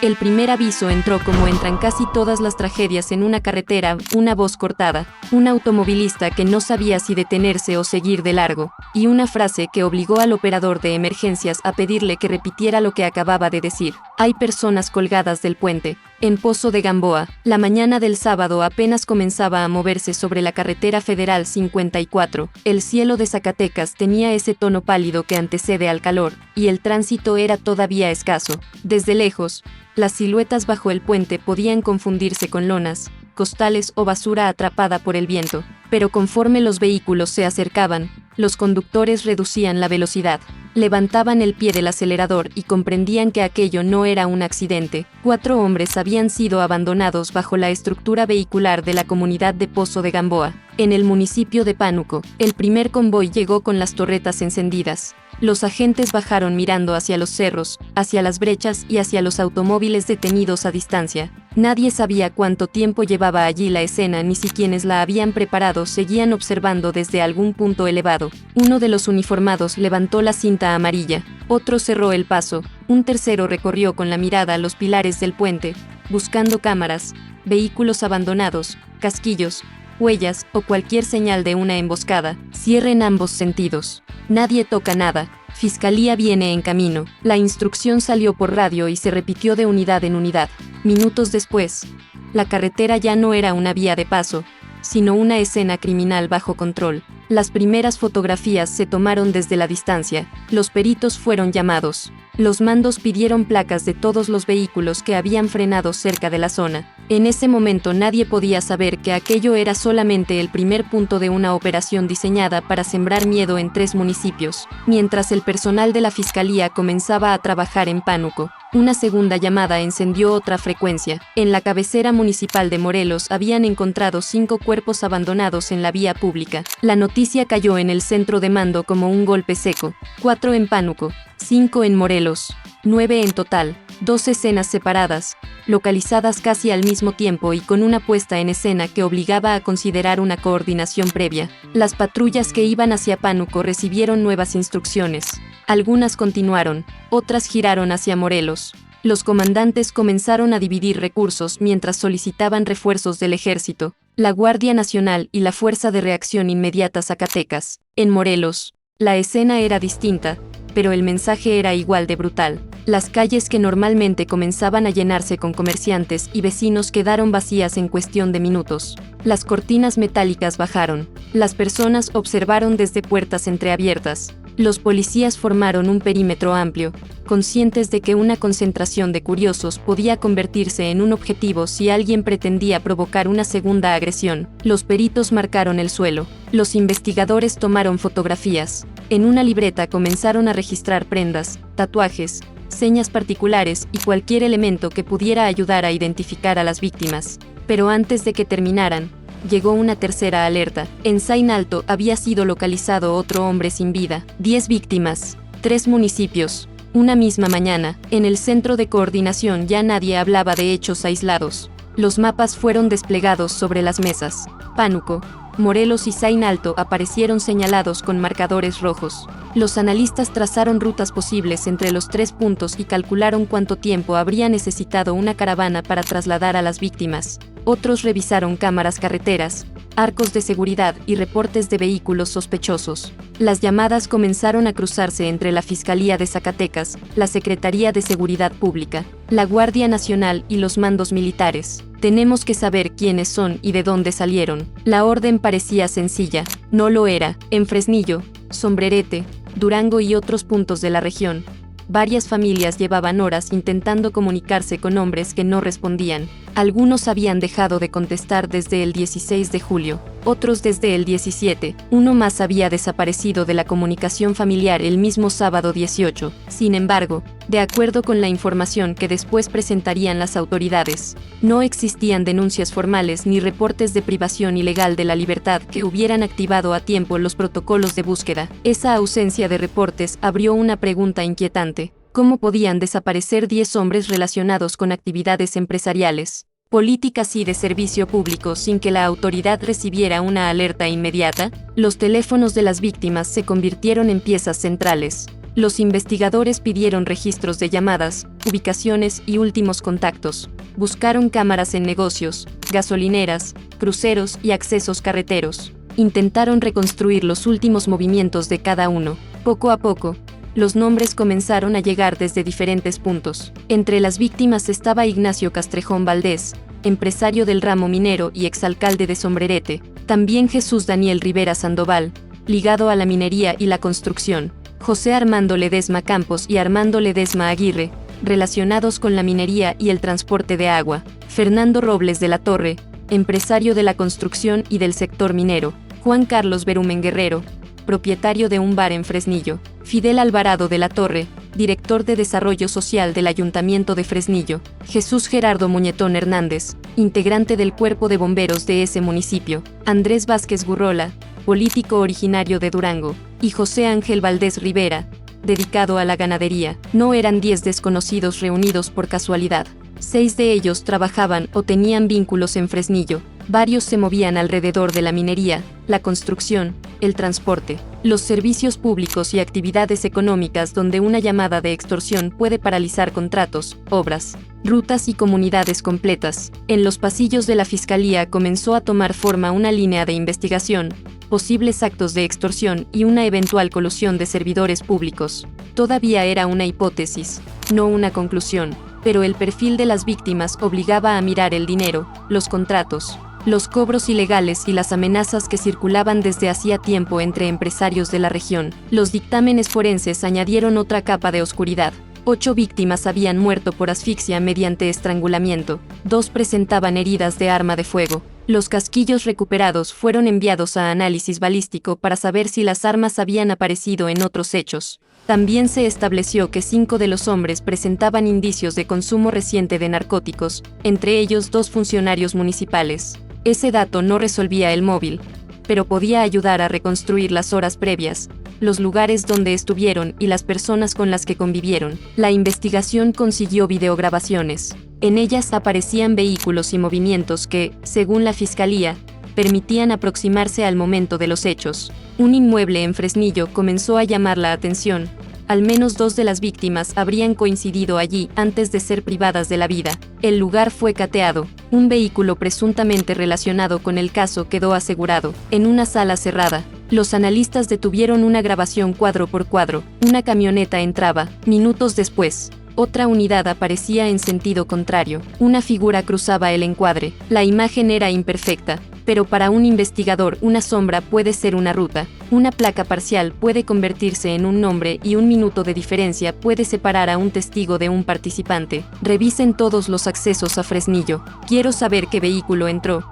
El primer aviso entró como entran casi todas las tragedias en una carretera, una voz cortada, un automovilista que no sabía si detenerse o seguir de largo, y una frase que obligó al operador de emergencias a pedirle que repitiera lo que acababa de decir. Hay personas colgadas del puente. En Pozo de Gamboa, la mañana del sábado apenas comenzaba a moverse sobre la carretera federal 54. El cielo de Zacatecas tenía ese tono pálido que antecede al calor, y el tránsito era todavía escaso. Desde lejos, las siluetas bajo el puente podían confundirse con lonas, costales o basura atrapada por el viento, pero conforme los vehículos se acercaban, los conductores reducían la velocidad, levantaban el pie del acelerador y comprendían que aquello no era un accidente. 4 hombres habían sido abandonados bajo la estructura vehicular de la comunidad de Pozo de Gamboa, en el municipio de Pánuco. El primer convoy llegó con las torretas encendidas. Los agentes bajaron mirando hacia los cerros, hacia las brechas y hacia los automóviles detenidos a distancia. Nadie sabía cuánto tiempo llevaba allí la escena ni si quienes la habían preparado seguían observando desde algún punto elevado. Uno de los uniformados levantó la cinta amarilla, otro cerró el paso, un tercero recorrió con la mirada los pilares del puente, buscando cámaras, vehículos abandonados, casquillos, huellas o cualquier señal de una emboscada. Cierre en ambos sentidos. Nadie toca nada. Fiscalía viene en camino. La instrucción salió por radio y se repitió de unidad en unidad. Minutos después, la carretera ya no era una vía de paso, sino una escena criminal bajo control. Las primeras fotografías se tomaron desde la distancia. Los peritos fueron llamados. Los mandos pidieron placas de todos los vehículos que habían frenado cerca de la zona. En ese momento nadie podía saber que aquello era solamente el primer punto de una operación diseñada para sembrar miedo en 3 municipios. Mientras el personal de la fiscalía comenzaba a trabajar en Pánuco, una segunda llamada encendió otra frecuencia. En la cabecera municipal de Morelos habían encontrado 5 cuerpos abandonados en la vía pública. La noticia cayó en el centro de mando como un golpe seco. 4 en Pánuco, 5 en Morelos, 9 en total. 2 escenas separadas, localizadas casi al mismo tiempo y con una puesta en escena que obligaba a considerar una coordinación previa. Las patrullas que iban hacia Pánuco recibieron nuevas instrucciones. Algunas continuaron, otras giraron hacia Morelos. Los comandantes comenzaron a dividir recursos mientras solicitaban refuerzos del ejército, la Guardia Nacional y la Fuerza de Reacción Inmediata Zacatecas. En Morelos, la escena era distinta, pero el mensaje era igual de brutal. Las calles que normalmente comenzaban a llenarse con comerciantes y vecinos quedaron vacías en cuestión de minutos. Las cortinas metálicas bajaron. Las personas observaron desde puertas entreabiertas. Los policías formaron un perímetro amplio, conscientes de que una concentración de curiosos podía convertirse en un objetivo si alguien pretendía provocar una segunda agresión. Los peritos marcaron el suelo. Los investigadores tomaron fotografías. En una libreta comenzaron a registrar prendas, tatuajes, señas particulares y cualquier elemento que pudiera ayudar a identificar a las víctimas. Pero antes de que terminaran, llegó una tercera alerta. En Sain Alto había sido localizado otro hombre sin vida. 10 víctimas, 3 municipios. Una misma mañana, en el centro de coordinación ya nadie hablaba de hechos aislados. Los mapas fueron desplegados sobre las mesas. Pánuco, Morelos y Sain Alto aparecieron señalados con marcadores rojos. Los analistas trazaron rutas posibles entre los 3 puntos y calcularon cuánto tiempo habría necesitado una caravana para trasladar a las víctimas. Otros revisaron cámaras carreteras, arcos de seguridad y reportes de vehículos sospechosos. Las llamadas comenzaron a cruzarse entre la Fiscalía de Zacatecas, la Secretaría de Seguridad Pública, la Guardia Nacional y los mandos militares. Tenemos que saber quiénes son y de dónde salieron. La orden parecía sencilla, no lo era. En Fresnillo, Sombrerete, Durango y otros puntos de la región, varias familias llevaban horas intentando comunicarse con hombres que no respondían. Algunos habían dejado de contestar desde el 16 de julio, otros desde el 17. Uno más había desaparecido de la comunicación familiar el mismo sábado 18. Sin embargo, de acuerdo con la información que después presentarían las autoridades, no existían denuncias formales ni reportes de privación ilegal de la libertad que hubieran activado a tiempo los protocolos de búsqueda. Esa ausencia de reportes abrió una pregunta inquietante. ¿Cómo podían desaparecer 10 hombres relacionados con actividades empresariales, políticas y de servicio público sin que la autoridad recibiera una alerta inmediata? Los teléfonos de las víctimas se convirtieron en piezas centrales. Los investigadores pidieron registros de llamadas, ubicaciones y últimos contactos. Buscaron cámaras en negocios, gasolineras, cruceros y accesos carreteros. Intentaron reconstruir los últimos movimientos de cada uno. Poco a poco, los nombres comenzaron a llegar desde diferentes puntos. Entre las víctimas estaba Ignacio Castrejón Valdés, empresario del ramo minero y exalcalde de Sombrerete. También Jesús Daniel Rivera Sandoval, ligado a la minería y la construcción. José Armando Ledesma Campos y Armando Ledesma Aguirre, relacionados con la minería y el transporte de agua. Fernando Robles de la Torre, empresario de la construcción y del sector minero. Juan Carlos Berumen Guerrero, propietario de un bar en Fresnillo. Fidel Alvarado de la Torre, director de Desarrollo Social del Ayuntamiento de Fresnillo. Jesús Gerardo Muñetón Hernández, integrante del Cuerpo de Bomberos de ese municipio. Andrés Vázquez Gurrola, político originario de Durango. Y José Ángel Valdés Rivera, dedicado a la ganadería. No eran 10 desconocidos reunidos por casualidad. 6 de ellos trabajaban o tenían vínculos en Fresnillo. Varios se movían alrededor de la minería, la construcción, el transporte, los servicios públicos y actividades económicas donde una llamada de extorsión puede paralizar contratos, obras, rutas y comunidades completas. En los pasillos de la Fiscalía comenzó a tomar forma una línea de investigación, posibles actos de extorsión y una eventual colusión de servidores públicos. Todavía era una hipótesis, no una conclusión, pero el perfil de las víctimas obligaba a mirar el dinero, los contratos, los cobros ilegales y las amenazas que circulaban desde hacía tiempo entre empresarios de la región. Los dictámenes forenses añadieron otra capa de oscuridad. 8 víctimas habían muerto por asfixia mediante estrangulamiento, 2 presentaban heridas de arma de fuego. Los casquillos recuperados fueron enviados a análisis balístico para saber si las armas habían aparecido en otros hechos. También se estableció que 5 de los hombres presentaban indicios de consumo reciente de narcóticos, entre ellos 2 funcionarios municipales. Ese dato no resolvía el móvil, pero podía ayudar a reconstruir las horas previas, los lugares donde estuvieron y las personas con las que convivieron. La investigación consiguió videograbaciones. En ellas aparecían vehículos y movimientos que, según la Fiscalía, permitían aproximarse al momento de los hechos. Un inmueble en Fresnillo comenzó a llamar la atención. Al menos 2 de las víctimas habrían coincidido allí antes de ser privadas de la vida. El lugar fue cateado. Un vehículo presuntamente relacionado con el caso quedó asegurado. En una sala cerrada, los analistas detuvieron una grabación cuadro por cuadro. Una camioneta entraba. Minutos después, otra unidad aparecía en sentido contrario. Una figura cruzaba el encuadre. La imagen era imperfecta, pero para un investigador una sombra puede ser una ruta. Una placa parcial puede convertirse en un nombre y un minuto de diferencia puede separar a un testigo de un participante. Revisen todos los accesos a Fresnillo. Quiero saber qué vehículo entró,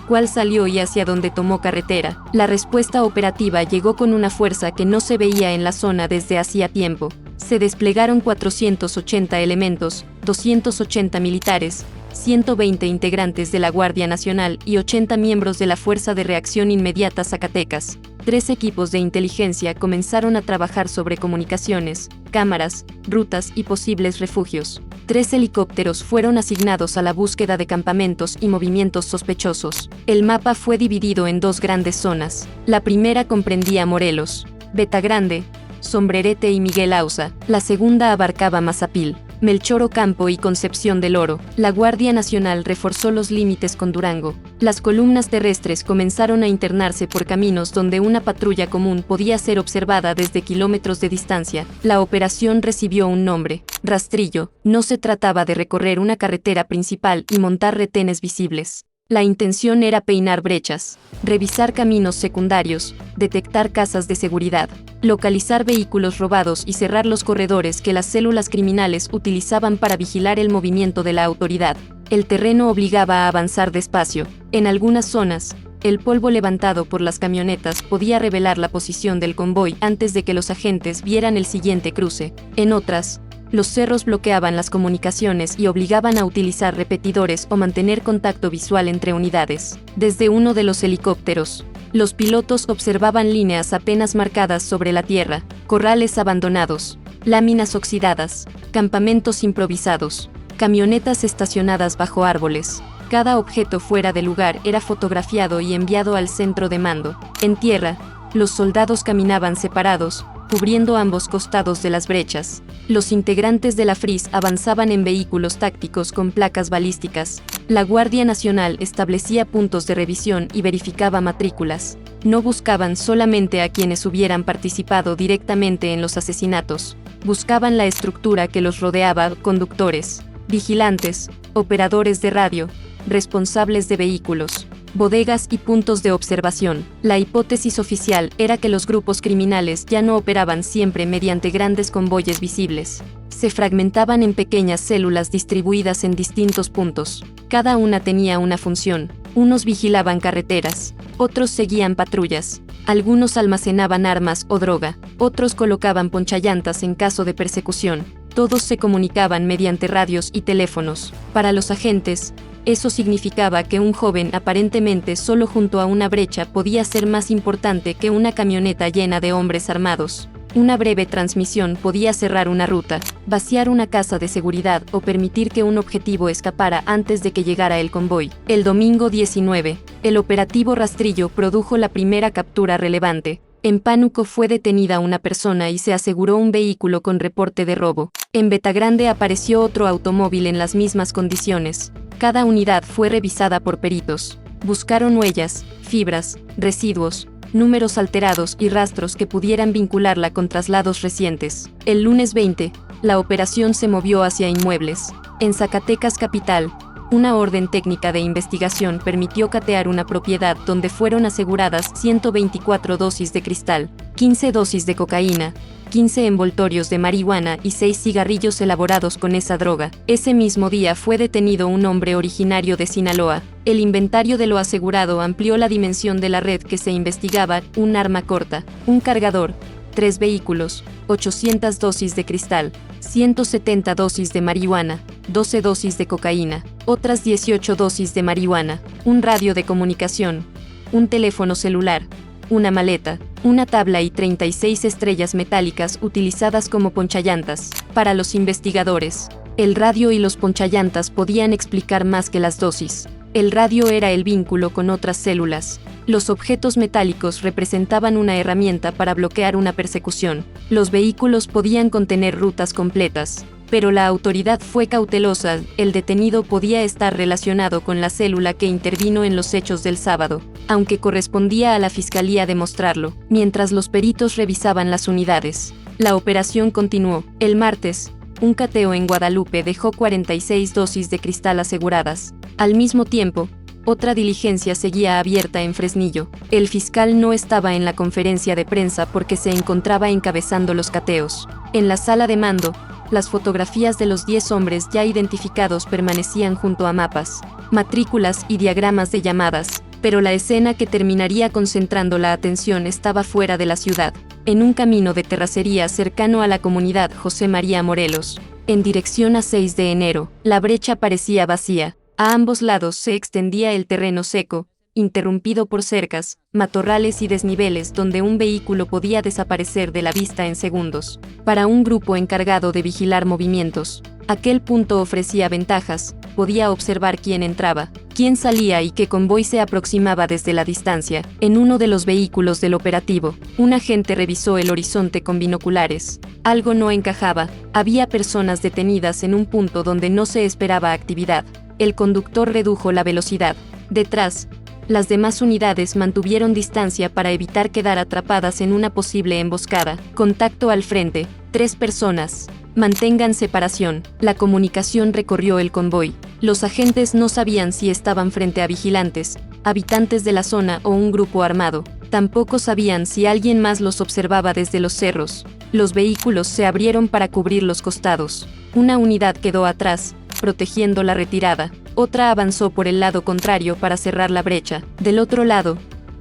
cuál salió y hacia dónde tomó carretera. La respuesta operativa llegó con una fuerza que no se veía en la zona desde hacía tiempo. Se desplegaron 480 elementos, 280 militares, 120 integrantes de la Guardia Nacional y 80 miembros de la Fuerza de Reacción Inmediata Zacatecas. 3 equipos de inteligencia comenzaron a trabajar sobre comunicaciones, cámaras, rutas y posibles refugios. 3 helicópteros fueron asignados a la búsqueda de campamentos y movimientos sospechosos. El mapa fue dividido en 2 grandes zonas. La primera comprendía Morelos, Betagrande, Sombrerete y Miguel Auza. La segunda abarcaba Mazapil, Melchor Ocampo y Concepción del Oro. La Guardia Nacional reforzó los límites con Durango. Las columnas terrestres comenzaron a internarse por caminos donde una patrulla común podía ser observada desde kilómetros de distancia. La operación recibió un nombre: rastrillo. No se trataba de recorrer una carretera principal y montar retenes visibles. La intención era peinar brechas, revisar caminos secundarios, detectar casas de seguridad, localizar vehículos robados y cerrar los corredores que las células criminales utilizaban para vigilar el movimiento de la autoridad. El terreno obligaba a avanzar despacio. En algunas zonas, el polvo levantado por las camionetas podía revelar la posición del convoy antes de que los agentes vieran el siguiente cruce. En otras, los cerros bloqueaban las comunicaciones y obligaban a utilizar repetidores o mantener contacto visual entre unidades. Desde uno de los helicópteros, los pilotos observaban líneas apenas marcadas sobre la tierra, corrales abandonados, láminas oxidadas, campamentos improvisados, camionetas estacionadas bajo árboles. Cada objeto fuera de lugar era fotografiado y enviado al centro de mando. En tierra, los soldados caminaban separados, cubriendo ambos costados de las brechas. Los integrantes de la FRIS avanzaban en vehículos tácticos con placas balísticas. La Guardia Nacional establecía puntos de revisión y verificaba matrículas. No buscaban solamente a quienes hubieran participado directamente en los asesinatos. Buscaban la estructura que los rodeaba: conductores, vigilantes, operadores de radio, responsables de vehículos, bodegas y puntos de observación. La hipótesis oficial era que los grupos criminales ya no operaban siempre mediante grandes convoyes visibles. Se fragmentaban en pequeñas células distribuidas en distintos puntos. Cada una tenía una función. Unos vigilaban carreteras, otros seguían patrullas, algunos almacenaban armas o droga, otros colocaban ponchallantas en caso de persecución. Todos se comunicaban mediante radios y teléfonos. Para los agentes, eso significaba que un joven aparentemente solo junto a una brecha podía ser más importante que una camioneta llena de hombres armados. Una breve transmisión podía cerrar una ruta, vaciar una casa de seguridad o permitir que un objetivo escapara antes de que llegara el convoy. El domingo 19, el operativo Rastrillo produjo la primera captura relevante. En Pánuco fue detenida una persona y se aseguró un vehículo con reporte de robo. En Betagrande apareció otro automóvil en las mismas condiciones. Cada unidad fue revisada por peritos. Buscaron huellas, fibras, residuos, números alterados y rastros que pudieran vincularla con traslados recientes. El lunes 20, la operación se movió hacia inmuebles. En Zacatecas capital, una orden técnica de investigación permitió catear una propiedad donde fueron aseguradas 124 dosis de cristal, 15 dosis de cocaína, 15 envoltorios de marihuana y 6 cigarrillos elaborados con esa droga. Ese mismo día fue detenido un hombre originario de Sinaloa. El inventario de lo asegurado amplió la dimensión de la red que se investigaba: un arma corta, un cargador, 3 vehículos, 800 dosis de cristal, 170 dosis de marihuana, 12 dosis de cocaína, otras 18 dosis de marihuana, un radio de comunicación, un teléfono celular, una maleta, una tabla y 36 estrellas metálicas utilizadas como ponchallantas. Para los investigadores, el radio y los ponchallantas podían explicar más que las dosis. El radio era el vínculo con otras células. Los objetos metálicos representaban una herramienta para bloquear una persecución. Los vehículos podían contener rutas completas. Pero la autoridad fue cautelosa: el detenido podía estar relacionado con la célula que intervino en los hechos del sábado, aunque correspondía a la fiscalía demostrarlo. Mientras los peritos revisaban las unidades, la operación continuó. El martes, un cateo en Guadalupe dejó 46 dosis de cristal aseguradas. Al mismo tiempo, otra diligencia seguía abierta en Fresnillo. El fiscal no estaba en la conferencia de prensa porque se encontraba encabezando los cateos. En la sala de mando, las fotografías de los 10 hombres ya identificados permanecían junto a mapas, matrículas y diagramas de llamadas, pero la escena que terminaría concentrando la atención estaba fuera de la ciudad, en un camino de terracería cercano a la comunidad José María Morelos, en dirección a 6 de enero. La brecha parecía vacía. A ambos lados se extendía el terreno seco, interrumpido por cercas, matorrales y desniveles donde un vehículo podía desaparecer de la vista en segundos. Para un grupo encargado de vigilar movimientos, aquel punto ofrecía ventajas: podía observar quién entraba, quién salía y qué convoy se aproximaba desde la distancia. En uno de los vehículos del operativo, un agente revisó el horizonte con binoculares. Algo no encajaba. Había personas detenidas en un punto donde no se esperaba actividad. El conductor redujo la velocidad. Detrás, las demás unidades mantuvieron distancia para evitar quedar atrapadas en una posible emboscada. Contacto al frente. 3 personas. Mantengan separación. La comunicación recorrió el convoy. Los agentes no sabían si estaban frente a vigilantes, habitantes de la zona o un grupo armado. Tampoco sabían si alguien más los observaba desde los cerros. Los vehículos se abrieron para cubrir los costados. Una unidad quedó atrás, protegiendo la retirada. Otra avanzó por el lado contrario para cerrar la brecha. Del otro lado,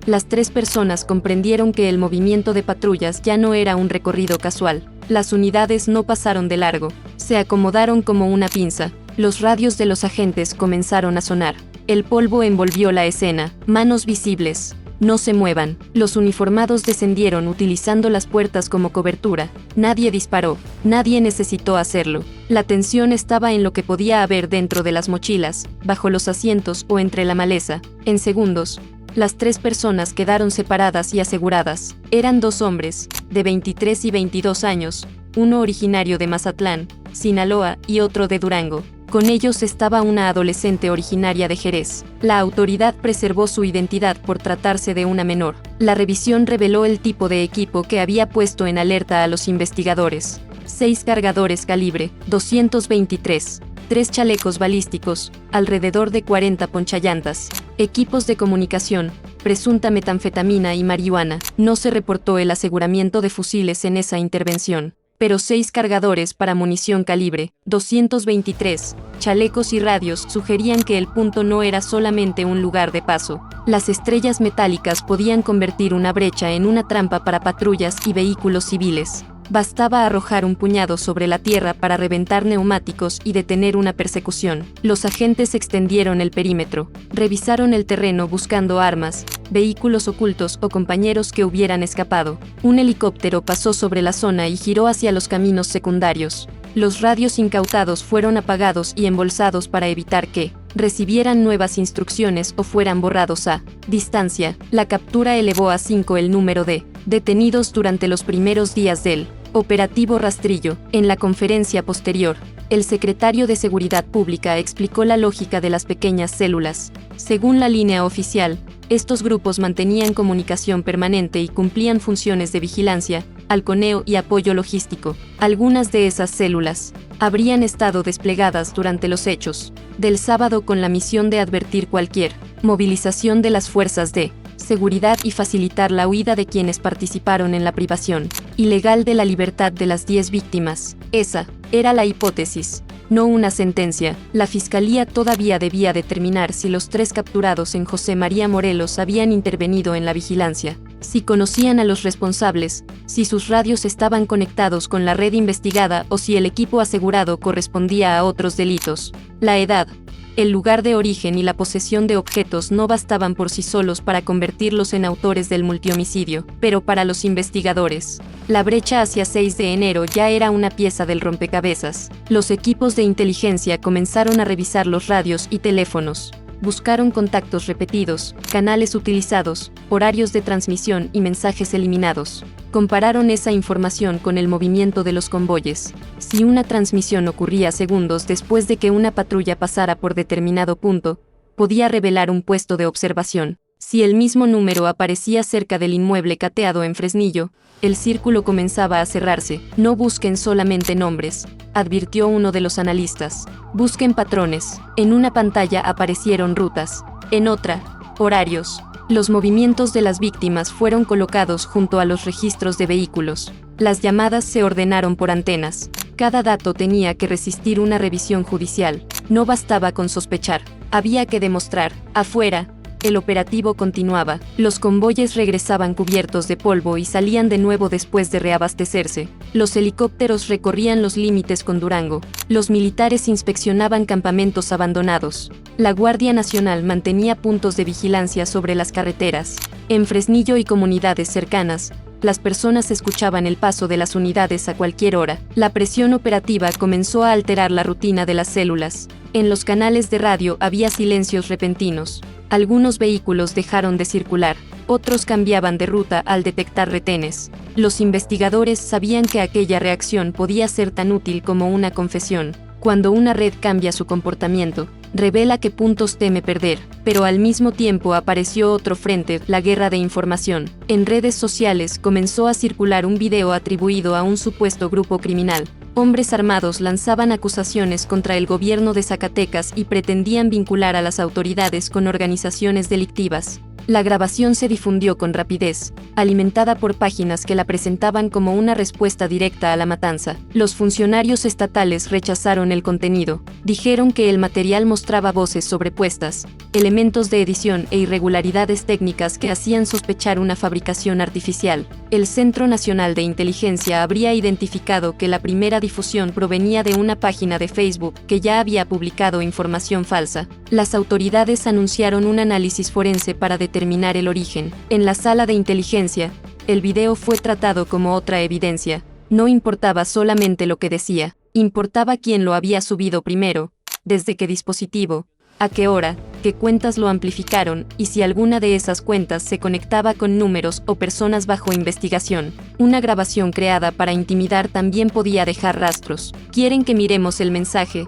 las 3 personas comprendieron que el movimiento de patrullas ya no era un recorrido casual. Las unidades no pasaron de largo. Se acomodaron como una pinza. Los radios de los agentes comenzaron a sonar. El polvo envolvió la escena. Manos visibles. No se muevan. Los uniformados descendieron utilizando las puertas como cobertura. Nadie disparó. Nadie necesitó hacerlo. La tensión estaba en lo que podía haber dentro de las mochilas, bajo los asientos o entre la maleza. En segundos, Las 3 personas quedaron separadas y aseguradas. Eran 2 hombres, de 23 y 22 años, uno originario de Mazatlán, Sinaloa, y otro de Durango. Con ellos estaba una adolescente originaria de Jerez. La autoridad preservó su identidad por tratarse de una menor. La revisión reveló el tipo de equipo que había puesto en alerta a los investigadores. 6 cargadores calibre .223, 3 chalecos balísticos, alrededor de 40 ponchallantas, equipos de comunicación, presunta metanfetamina y marihuana. No se reportó el aseguramiento de fusiles en esa intervención, pero 6 cargadores para munición calibre .223, chalecos y radios sugerían que el punto no era solamente un lugar de paso. Las estrellas metálicas podían convertir una brecha en una trampa para patrullas y vehículos civiles. Bastaba arrojar un puñado sobre la tierra para reventar neumáticos y detener una persecución. Los agentes extendieron el perímetro, revisaron el terreno buscando armas, vehículos ocultos o compañeros que hubieran escapado. Un helicóptero pasó sobre la zona y giró hacia los caminos secundarios. Los radios incautados fueron apagados y embolsados para evitar que recibieran nuevas instrucciones o fueran borrados a distancia. La captura elevó a 5 el número de detenidos durante los primeros días del operativo Rastrillo. En la conferencia posterior, el secretario de Seguridad Pública explicó la lógica de las pequeñas células. Según la línea oficial, estos grupos mantenían comunicación permanente y cumplían funciones de vigilancia, halconeo y apoyo logístico. Algunas de esas células habrían estado desplegadas durante los hechos del sábado con la misión de advertir cualquier movilización de las fuerzas de seguridad y facilitar la huida de quienes participaron en la privación ilegal de la libertad de las 10 víctimas. Esa era la hipótesis, no una sentencia. La fiscalía todavía debía determinar si los 3 capturados en José María Morelos habían intervenido en la vigilancia, si conocían a los responsables, si sus radios estaban conectados con la red investigada o si el equipo asegurado correspondía a otros delitos. La edad, el lugar de origen y la posesión de objetos no bastaban por sí solos para convertirlos en autores del multihomicidio, pero para los investigadores, la brecha hacia 6 de enero ya era una pieza del rompecabezas. Los equipos de inteligencia comenzaron a revisar los radios y teléfonos. Buscaron contactos repetidos, canales utilizados, horarios de transmisión y mensajes eliminados. Compararon esa información con el movimiento de los convoyes. Si una transmisión ocurría segundos después de que una patrulla pasara por determinado punto, podía revelar un puesto de observación. Si el mismo número aparecía cerca del inmueble cateado en Fresnillo, el círculo comenzaba a cerrarse. No busquen solamente nombres, advirtió uno de los analistas. Busquen patrones. En una pantalla aparecieron rutas, en otra, horarios. Los movimientos de las víctimas fueron colocados junto a los registros de vehículos. Las llamadas se ordenaron por antenas. Cada dato tenía que resistir una revisión judicial. No bastaba con sospechar, había que demostrar. Afuera, el operativo continuaba. Los convoyes regresaban cubiertos de polvo y salían de nuevo después de reabastecerse. Los helicópteros recorrían los límites con Durango. Los militares inspeccionaban campamentos abandonados. La Guardia Nacional mantenía puntos de vigilancia sobre las carreteras. En Fresnillo y comunidades cercanas, las personas escuchaban el paso de las unidades a cualquier hora. La presión operativa comenzó a alterar la rutina de las células. En los canales de radio había silencios repentinos. Algunos vehículos dejaron de circular, otros cambiaban de ruta al detectar retenes. Los investigadores sabían que aquella reacción podía ser tan útil como una confesión. Cuando una red cambia su comportamiento, revela qué puntos teme perder, pero al mismo tiempo apareció otro frente, la guerra de información. En redes sociales comenzó a circular un video atribuido a un supuesto grupo criminal. Hombres armados lanzaban acusaciones contra el gobierno de Zacatecas y pretendían vincular a las autoridades con organizaciones delictivas. La grabación se difundió con rapidez, alimentada por páginas que la presentaban como una respuesta directa a la matanza. Los funcionarios estatales rechazaron el contenido. Dijeron que el material mostraba voces sobrepuestas, elementos de edición e irregularidades técnicas que hacían sospechar una fabricación artificial. El Centro Nacional de Inteligencia habría identificado que la primera difusión provenía de una página de Facebook que ya había publicado información falsa. Las autoridades anunciaron un análisis forense para determinar el origen. En la sala de inteligencia, el video fue tratado como otra evidencia. No importaba solamente lo que decía, importaba quién lo había subido primero. desde qué dispositivo, a qué hora, qué cuentas lo amplificaron y si alguna de esas cuentas se conectaba con números o personas bajo investigación. Una grabación creada para intimidar también podía dejar rastros. ¿Quieren que miremos el mensaje?,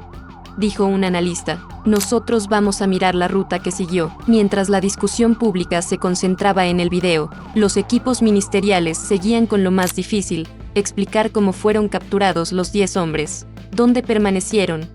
dijo un analista. Nosotros vamos a mirar la ruta que siguió. Mientras la discusión pública se concentraba en el video, los equipos ministeriales seguían con lo más difícil: explicar cómo fueron capturados los 10 hombres, dónde permanecieron,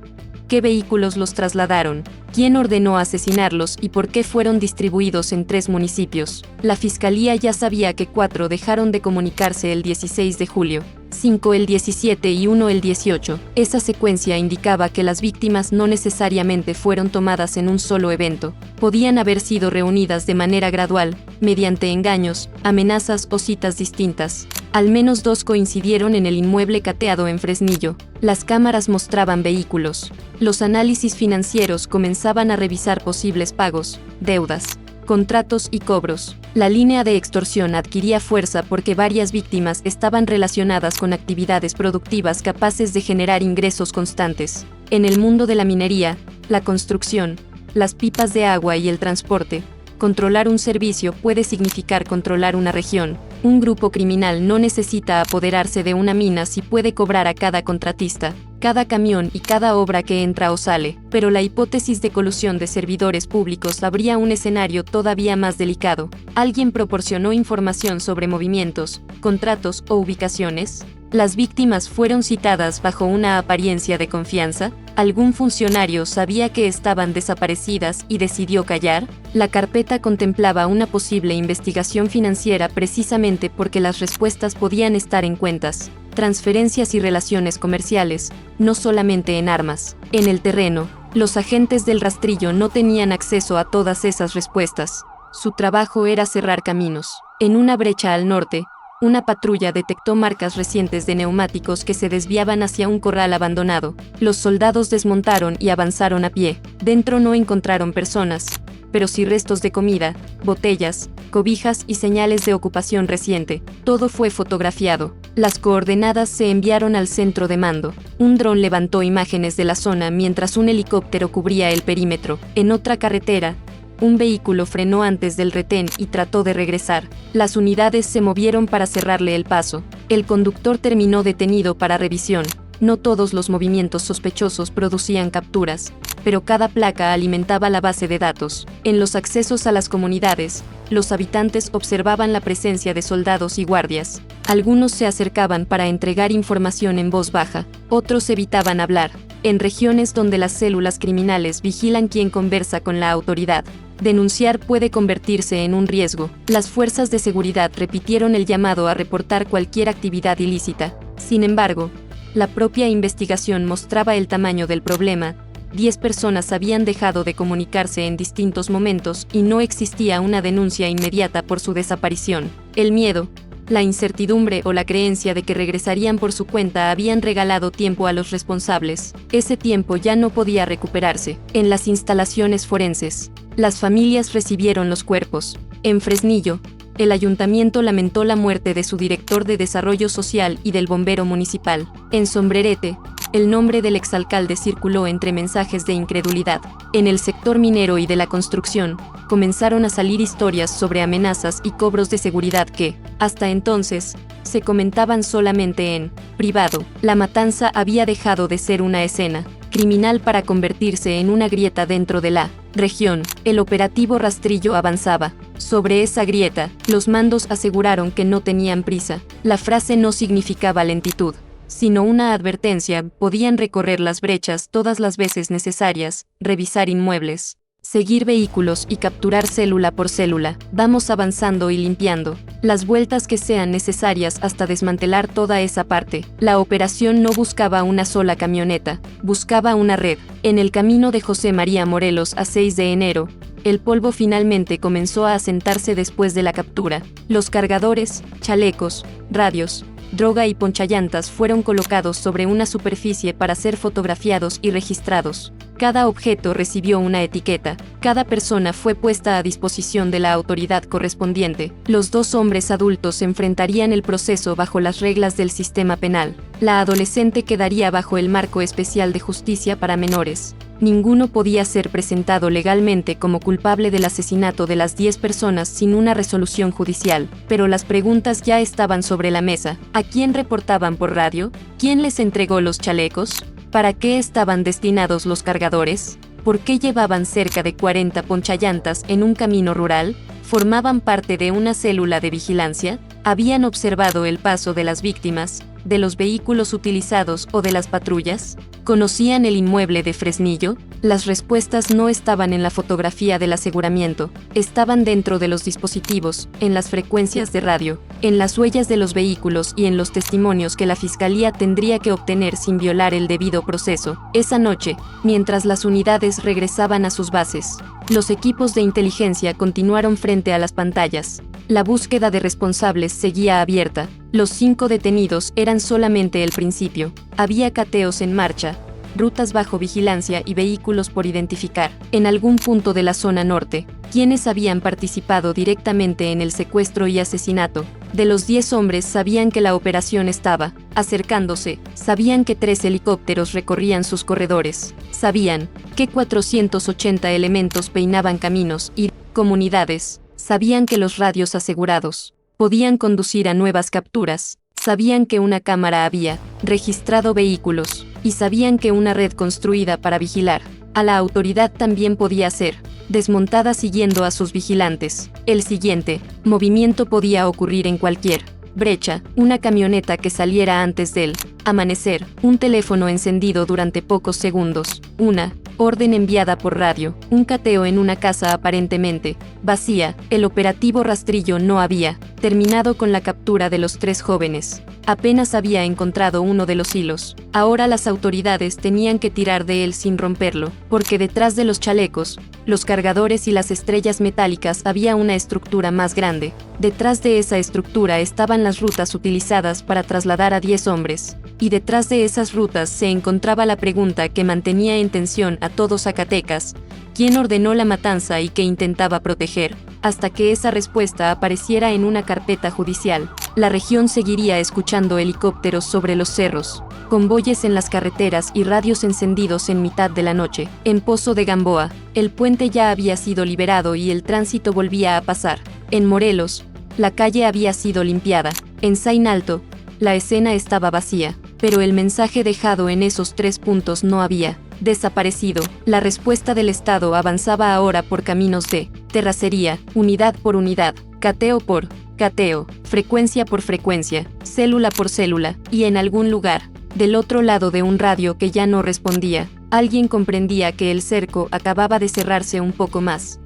qué vehículos los trasladaron, quién ordenó asesinarlos y por qué fueron distribuidos en 3 municipios. La fiscalía ya sabía que 4 dejaron de comunicarse el 16 de julio, 5 el 17 y 1 el 18. Esa secuencia indicaba que las víctimas no necesariamente fueron tomadas en un solo evento. Podían haber sido reunidas de manera gradual, mediante engaños, amenazas o citas distintas. Al menos 2 coincidieron en el inmueble cateado en Fresnillo. Las cámaras mostraban vehículos. Los análisis financieros comenzaban a revisar posibles pagos, deudas, contratos y cobros. La línea de extorsión adquiría fuerza porque varias víctimas estaban relacionadas con actividades productivas capaces de generar ingresos constantes. En el mundo de la minería, la construcción, las pipas de agua y el transporte, controlar un servicio puede significar controlar una región. Un grupo criminal no necesita apoderarse de una mina si puede cobrar a cada contratista, cada camión y cada obra que entra o sale, pero la hipótesis de colusión de servidores públicos abría un escenario todavía más delicado. ¿Alguien proporcionó información sobre movimientos, contratos o ubicaciones? ¿Las víctimas fueron citadas bajo una apariencia de confianza? ¿Algún funcionario sabía que estaban desaparecidas y decidió callar? La carpeta contemplaba una posible investigación financiera precisamente porque las respuestas podían estar en cuentas, transferencias y relaciones comerciales, no solamente en armas. En el terreno, los agentes del rastrillo no tenían acceso a todas esas respuestas. Su trabajo era cerrar caminos. En una brecha al norte, una patrulla detectó marcas recientes de neumáticos que se desviaban hacia un corral abandonado. Los soldados desmontaron y avanzaron a pie. Dentro no encontraron personas, pero sí restos de comida, botellas, cobijas y señales de ocupación reciente. Todo fue fotografiado. Las coordenadas se enviaron al centro de mando. Un dron levantó imágenes de la zona mientras un helicóptero cubría el perímetro. En otra carretera, un vehículo frenó antes del retén y trató de regresar. Las unidades se movieron para cerrarle el paso. El conductor terminó detenido para revisión. No todos los movimientos sospechosos producían capturas, pero cada placa alimentaba la base de datos. En los accesos a las comunidades, los habitantes observaban la presencia de soldados y guardias. Algunos se acercaban para entregar información en voz baja, otros evitaban hablar. En regiones donde las células criminales vigilan quién conversa con la autoridad, denunciar puede convertirse en un riesgo. Las fuerzas de seguridad repitieron el llamado a reportar cualquier actividad ilícita. Sin embargo, la propia investigación mostraba el tamaño del problema. 10 personas habían dejado de comunicarse en distintos momentos y no existía una denuncia inmediata por su desaparición. El miedo, la incertidumbre o la creencia de que regresarían por su cuenta habían regalado tiempo a los responsables. Ese tiempo ya no podía recuperarse. En las instalaciones forenses, las familias recibieron los cuerpos. En Fresnillo, el ayuntamiento lamentó la muerte de su director de desarrollo social y del bombero municipal. En Sombrerete, el nombre del exalcalde circuló entre mensajes de incredulidad. En el sector minero y de la construcción, comenzaron a salir historias sobre amenazas y cobros de seguridad que, hasta entonces, se comentaban solamente en privado. La matanza había dejado de ser una escena criminal para convertirse en una grieta dentro de la región. El operativo Rastrillo avanzaba. Sobre esa grieta, los mandos aseguraron que no tenían prisa. La frase no significaba lentitud, sino una advertencia. Podían recorrer las brechas todas las veces necesarias, revisar inmuebles, seguir vehículos y capturar célula por célula. Vamos avanzando y limpiando las vueltas que sean necesarias hasta desmantelar toda esa parte. La operación no buscaba una sola camioneta, buscaba una red. En el camino de José María Morelos a 6 de enero, el polvo finalmente comenzó a asentarse después de la captura. Los cargadores, chalecos, radios, droga y ponchallantas fueron colocados sobre una superficie para ser fotografiados y registrados. Cada objeto recibió una etiqueta. Cada persona fue puesta a disposición de la autoridad correspondiente. Los dos hombres adultos enfrentarían el proceso bajo las reglas del sistema penal. La adolescente quedaría bajo el marco especial de justicia para menores. Ninguno podía ser presentado legalmente como culpable del asesinato de las 10 personas sin una resolución judicial, pero las preguntas ya estaban sobre la mesa. ¿A quién reportaban por radio? ¿Quién les entregó los chalecos? ¿Para qué estaban destinados los cargadores? ¿Por qué llevaban cerca de 40 ponchallantas en un camino rural? ¿Formaban parte de una célula de vigilancia? ¿Habían observado el paso de las víctimas, de los vehículos utilizados o de las patrullas? ¿Conocían el inmueble de Fresnillo? Las respuestas no estaban en la fotografía del aseguramiento, estaban dentro de los dispositivos, en las frecuencias de radio, en las huellas de los vehículos y en los testimonios que la fiscalía tendría que obtener sin violar el debido proceso. Esa noche, mientras las unidades regresaban a sus bases, los equipos de inteligencia continuaron frente a las pantallas. La búsqueda de responsables seguía abierta. Los 5 detenidos eran solamente el principio. Había cateos en marcha, rutas bajo vigilancia y vehículos por identificar. En algún punto de la zona norte, quienes habían participado directamente en el secuestro y asesinato de los 10 hombres sabían que la operación estaba acercándose, sabían que 3 helicópteros recorrían sus corredores, sabían que 480 elementos peinaban caminos y comunidades, sabían que los radios asegurados podían conducir a nuevas capturas, sabían que una cámara había registrado vehículos, y sabían que una red construida para vigilar a la autoridad también podía ser desmontada siguiendo a sus vigilantes. El siguiente movimiento podía ocurrir en cualquier brecha, una camioneta que saliera antes del amanecer, un teléfono encendido durante pocos segundos, una orden enviada por radio, un cateo en una casa aparentemente vacía. El operativo rastrillo no había terminado con la captura de los 3 jóvenes. Apenas había encontrado uno de los hilos. Ahora las autoridades tenían que tirar de él sin romperlo, porque detrás de los chalecos, los cargadores y las estrellas metálicas había una estructura más grande. Detrás de esa estructura estaban las rutas utilizadas para trasladar a 10 hombres. Y detrás de esas rutas se encontraba la pregunta que mantenía en tensión a todo Zacatecas: ¿quién ordenó la matanza y qué intentaba proteger? Hasta que esa respuesta apareciera en una carpeta judicial, la región seguiría escuchando helicópteros sobre los cerros, convoyes en las carreteras y radios encendidos en mitad de la noche. En Pozo de Gamboa, el puente ya había sido liberado y el tránsito volvía a pasar. En Morelos, la calle había sido limpiada. En Saín Alto, la escena estaba vacía, pero el mensaje dejado en esos 3 puntos no había desaparecido. La respuesta del Estado avanzaba ahora por caminos de terracería, unidad por unidad, cateo por cateo, frecuencia por frecuencia, célula por célula, y en algún lugar, del otro lado de un radio que ya no respondía, alguien comprendía que el cerco acababa de cerrarse un poco más.